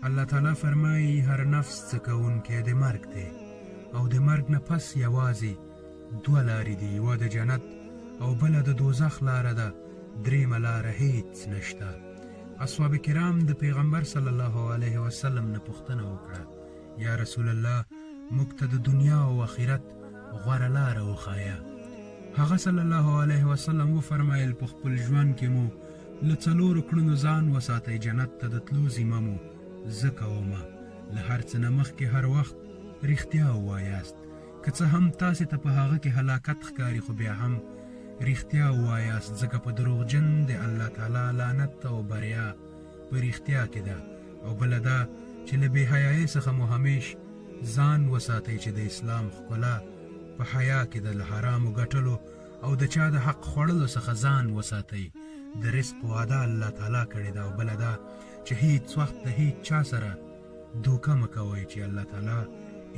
الله تعالی فرمایي هر نفس څه کوونکی د مرګ دی او د مرګ نه پس یوازې دوه لارې دي، یوه د جنت او بله د دوزخ لاره ده، درېیمه لاره هیڅ نشته. اصحاب کرام د پیغمبر صلی الله علیه وسلم نه پوښتنه وکړه، یا رسول الله موږ ته د دنیا او آخرت غوره لاره وښایه. هغه صلی الله علیه وسلم وفرمایل په خپل ژوند کې مو له څلورو کړنو ځان وساتئ، جنت ته د تلو ذمه مو زه کومه. له هر څه نه مخکې هر وخت رښتیا ووایاست، که څه هم تاسې ته په هغه کې هلاکت ښکاري، خو بیا هم رښتیا ووایاست، ځکه په دروغجن د الله تعالی لعنت او بریا په رښتیا کې ده. او بله دا چې له بې حیایۍ څخه مو همیش ځان وساتئ، چې د اسلام ښکلا په حیا کې ده. له حرامو ګټلو او د چا د حق خوړلو څخه ځان وساتئ. د رزق وعده الله تعالی کړې ده. او بله دا چې هیڅ وخت د هیڅ چا سره دوکه مه کوئ، چې الله تعالی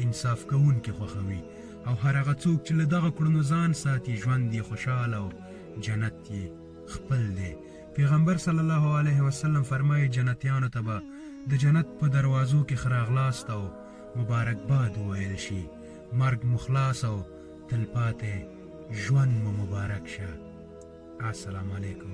انصاف کوونکي خوښوي. او هر هغه څوک چې له دغه کړنو ځان ساتي، ژوند یې خوشحاله او جنت یې خپل دی. پیغمبر صلی الله علیه وسلم فرمایي جنتیانو ته به د جنت په دروازو کې ښه راغلاست او مبارکباد وویل شي، مرګ مو خلاص او تلپاتې ژوند مو مبارک شه. السلام علیکم.